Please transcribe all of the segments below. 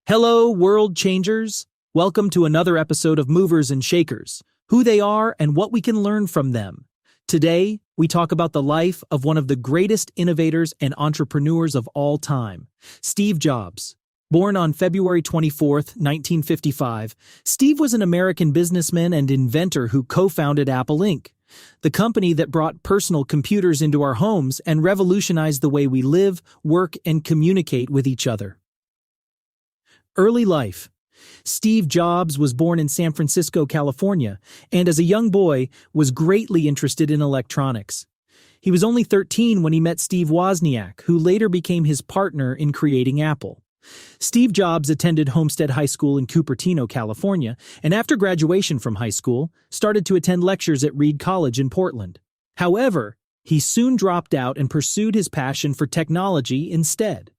Hello, world changers. Welcome to another episode of Movers and Shakers, who they are and what we can learn from them. Today, we talk about the life of one of the greatest innovators and entrepreneurs of all time, Steve Jobs. Born on February 24, 1955, Steve was an American businessman and inventor who co-founded Apple Inc., the company that brought personal computers into our homes and revolutionized the way we live, work, and communicate with each other. Early life. Steve Jobs was born in San Francisco, California, and as a young boy was greatly interested in electronics. He was only 13 when he met Steve Wozniak, who later became his partner in creating Apple. Steve Jobs attended Homestead High School in Cupertino, California, and after graduation from high school, started to attend lectures at Reed College in Portland. However, he soon dropped out and pursued his passion for technology instead.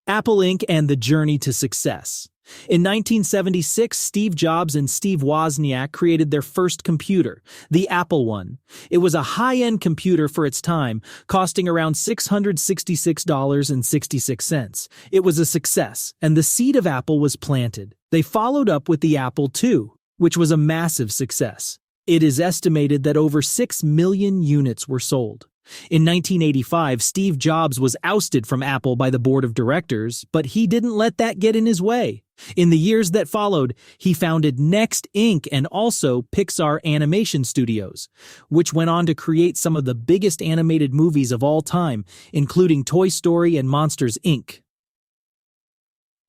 Apple Inc. and the journey to success. In 1976, Steve Jobs and Steve Wozniak created their first computer, the Apple I. It was a high-end computer for its time, costing around $666.66. It was a success, and the seed of Apple was planted. They followed up with the Apple II, which was a massive success. It is estimated that over 6 million units were sold. In 1985, Steve Jobs was ousted from Apple by the board of directors, but he didn't let that get in his way. In the years that followed, he founded Next Inc. and also Pixar Animation Studios, which went on to create some of the biggest animated movies of all time, including Toy Story and Monsters, Inc.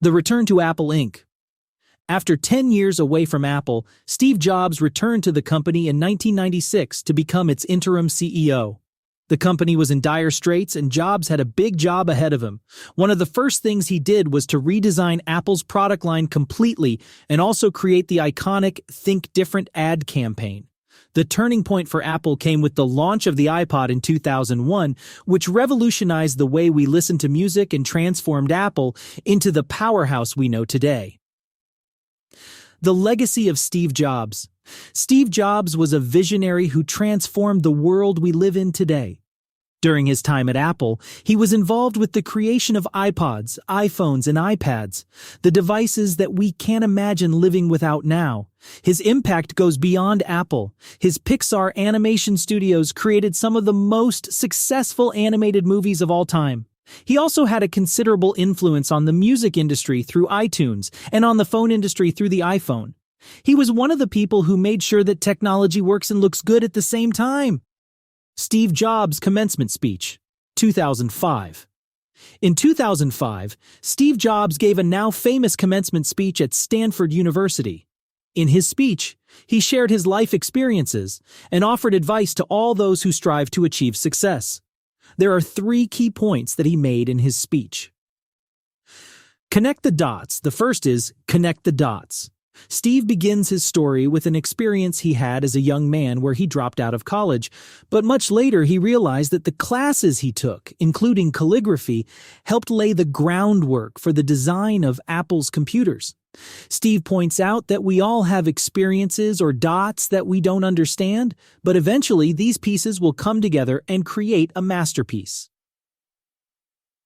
The return to Apple Inc. After 10 years away from Apple, Steve Jobs returned to the company in 1996 to become its interim CEO. The company was in dire straits and Jobs had a big job ahead of him. One of the first things he did was to redesign Apple's product line completely and also create the iconic Think Different ad campaign. The turning point for Apple came with the launch of the iPod in 2001, which revolutionized the way we listen to music and transformed Apple into the powerhouse we know today. The legacy of Steve Jobs. Steve Jobs was a visionary who transformed the world we live in today. During his time at Apple, he was involved with the creation of iPods, iPhones, and iPads, the devices that we can't imagine living without now. His impact goes beyond Apple. His Pixar Animation Studios created some of the most successful animated movies of all time. He also had a considerable influence on the music industry through iTunes and on the phone industry through the iPhone. He was one of the people who made sure that technology works and looks good at the same time. Steve Jobs' commencement speech, 2005. In 2005, Steve Jobs gave a now famous commencement speech at Stanford University. In his speech, he shared his life experiences and offered advice to all those who strive to achieve success. There are 3 key points that he made in his speech. Connect the dots. The first is connect the dots. Steve begins his story with an experience he had as a young man where he dropped out of college, but much later he realized that the classes he took, including calligraphy, helped lay the groundwork for the design of Apple's computers. Steve points out that we all have experiences or dots that we don't understand, but eventually these pieces will come together and create a masterpiece.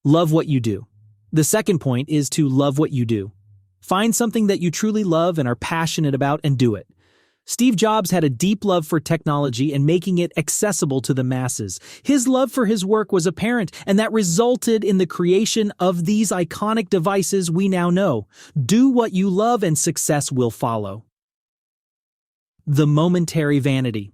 Love what you do. The second point is to love what you do. Find something that you truly love and are passionate about and do it. Steve Jobs had a deep love for technology and making it accessible to the masses. His love for his work was apparent, and that resulted in the creation of these iconic devices we now know. Do what you love and success will follow. The momentary vanity.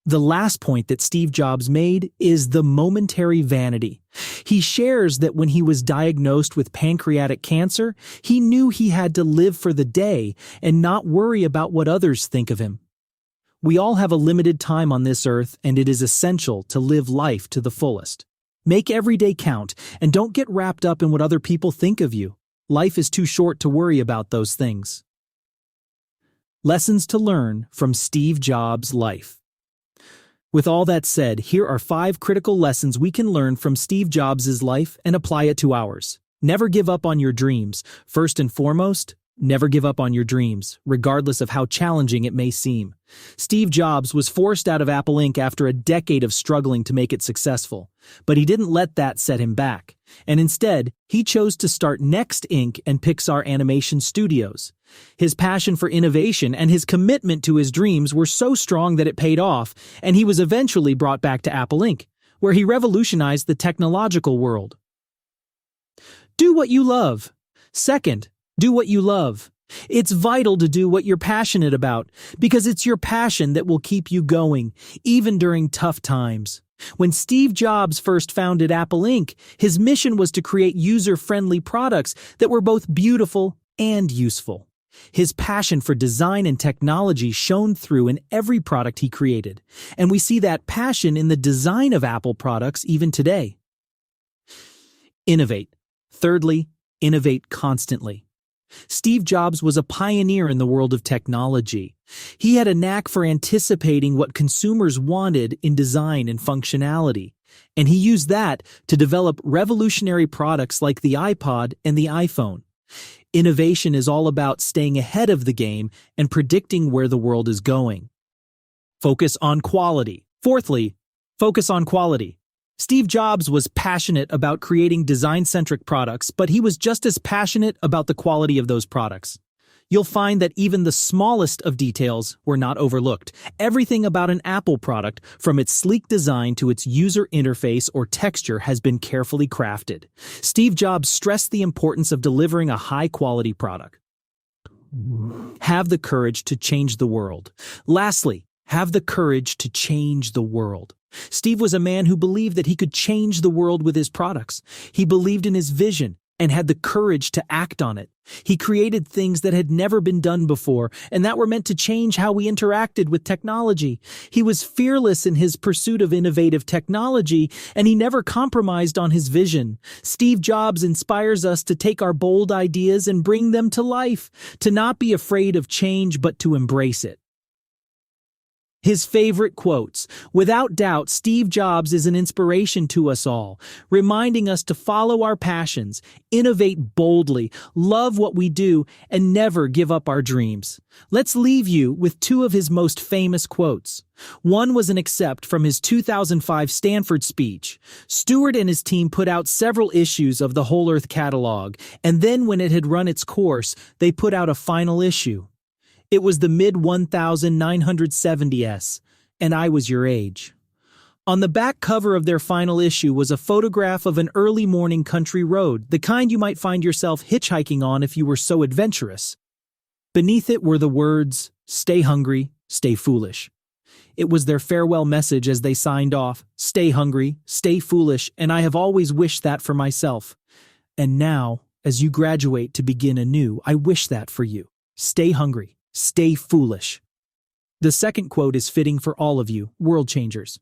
The last point that Steve Jobs made is the momentary vanity. He shares that when he was diagnosed with pancreatic cancer, he knew he had to live for the day and not worry about what others think of him. We all have a limited time on this earth, and it is essential to live life to the fullest. Make every day count, and don't get wrapped up in what other people think of you. Life is too short to worry about those things. Lessons to learn from Steve Jobs' life. With all that said, here are 5 critical lessons we can learn from Steve Jobs' life and apply it to ours. Never give up on your dreams. First and foremost, Never give up on your dreams, regardless of how challenging it may seem. Steve Jobs was forced out of Apple Inc. after a decade of struggling to make it successful, but he didn't let that set him back. And instead, he chose to start Next Inc. and Pixar Animation Studios. His passion for innovation and his commitment to his dreams were so strong that it paid off, and he was eventually brought back to Apple Inc., where he revolutionized the technological world. Do what you love. Second, do what you love. It's vital to do what you're passionate about, because it's your passion that will keep you going, even during tough times. When Steve Jobs first founded Apple Inc., his mission was to create user-friendly products that were both beautiful and useful. His passion for design and technology shone through in every product he created, and we see that passion in the design of Apple products even today. Innovate. Thirdly, innovate constantly. Steve Jobs was a pioneer in the world of technology. He had a knack for anticipating what consumers wanted in design and functionality, and he used that to develop revolutionary products like the iPod and the iPhone. Innovation is all about staying ahead of the game and predicting where the world is going. Focus on quality. Fourthly, focus on quality. Steve Jobs was passionate about creating design-centric products, but he was just as passionate about the quality of those products. You'll find that even the smallest of details were not overlooked. Everything about an Apple product, from its sleek design to its user interface or texture, has been carefully crafted. Steve Jobs stressed the importance of delivering a high-quality product. Have the courage to change the world. Lastly, have the courage to change the world. Steve was a man who believed that he could change the world with his products. He believed in his vision and had the courage to act on it. He created things that had never been done before and that were meant to change how we interacted with technology. He was fearless in his pursuit of innovative technology, and he never compromised on his vision. Steve Jobs inspires us to take our bold ideas and bring them to life, to not be afraid of change but to embrace it. His favorite quotes. Without doubt, Steve Jobs is an inspiration to us all, reminding us to follow our passions, innovate boldly, love what we do, and never give up our dreams. Let's leave you with two of his most famous quotes. One was an excerpt from his 2005 Stanford speech. Stewart and his team put out several issues of the Whole Earth catalog, and then when it had run its course, they put out a final issue. It was the mid-1970s, and I was your age. On the back cover of their final issue was a photograph of an early morning country road, the kind you might find yourself hitchhiking on if you were so adventurous. Beneath it were the words, "Stay hungry, stay foolish." It was their farewell message as they signed off, "Stay hungry, stay foolish, and I have always wished that for myself. And now, as you graduate to begin anew, I wish that for you. Stay hungry. Stay foolish." The second quote is fitting for all of you, world changers.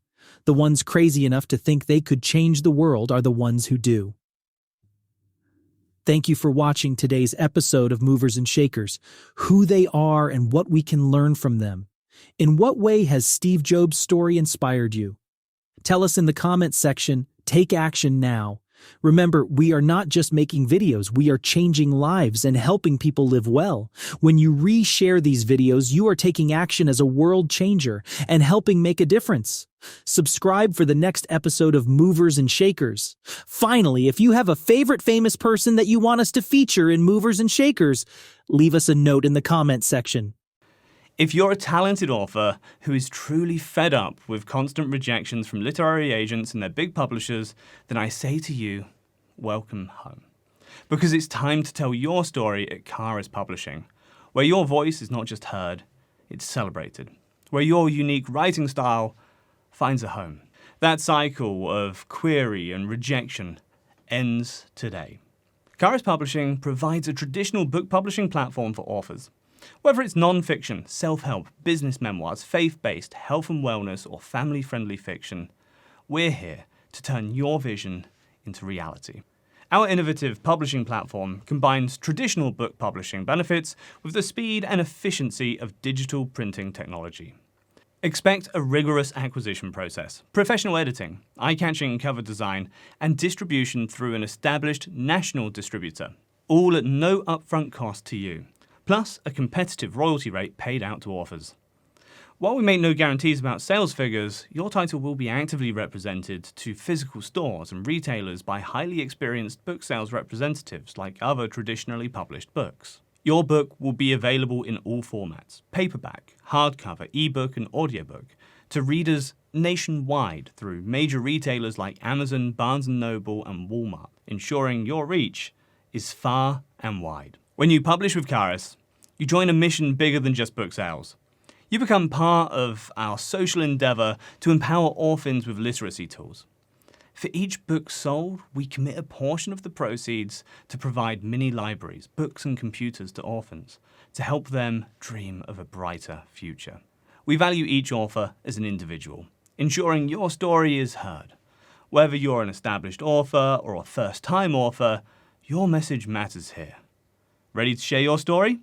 The ones crazy enough to think they could change the world are the ones who do. Thank you for watching today's episode of Movers and Shakers, who they are and what we can learn from them. In what way has Steve Jobs' story inspired you? Tell us in the comments section. Take action now. Remember, we are not just making videos, we are changing lives and helping people live well. When you reshare these videos, you are taking action as a world changer and helping make a difference. Subscribe for the next episode of Movers and Shakers. Finally, if you have a favorite famous person that you want us to feature in Movers and Shakers, leave us a note in the comments section. If you're a talented author who is truly fed up with constant rejections from literary agents and their big publishers, then I say to you, welcome home. Because it's time to tell your story at Kara's Publishing, where your voice is not just heard, it's celebrated, where your unique writing style finds a home. That cycle of query and rejection ends today. Kara's Publishing provides a traditional book publishing platform for authors. Whether it's non-fiction, self-help, business memoirs, faith-based, health and wellness, or family-friendly fiction, we're here to turn your vision into reality. Our innovative publishing platform combines traditional book publishing benefits with the speed and efficiency of digital printing technology. Expect a rigorous acquisition process, professional editing, eye-catching cover design, and distribution through an established national distributor, all at no upfront cost to you. plus a competitive royalty rate paid out to authors. While we make no guarantees about sales figures, your title will be actively represented to physical stores and retailers by highly experienced book sales representatives like other traditionally published books. Your book will be available in all formats, paperback, hardcover, ebook, and audiobook, to readers nationwide through major retailers like Amazon, Barnes & Noble, and Walmart, ensuring your reach is far and wide. When you publish with Charis, you join a mission bigger than just book sales. You become part of our social endeavor to empower orphans with literacy tools. For each book sold, we commit a portion of the proceeds to provide mini libraries, books and computers to orphans to help them dream of a brighter future. We value each author as an individual, ensuring your story is heard. Whether you're an established author or a first-time author, your message matters here. Ready to share your story?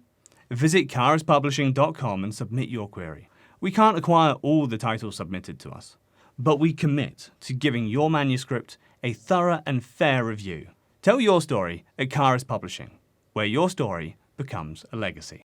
Visit charispublishing.com and submit your query. We can't acquire all the titles submitted to us, but we commit to giving your manuscript a thorough and fair review. Tell your story at Charis Publishing, where your story becomes a legacy.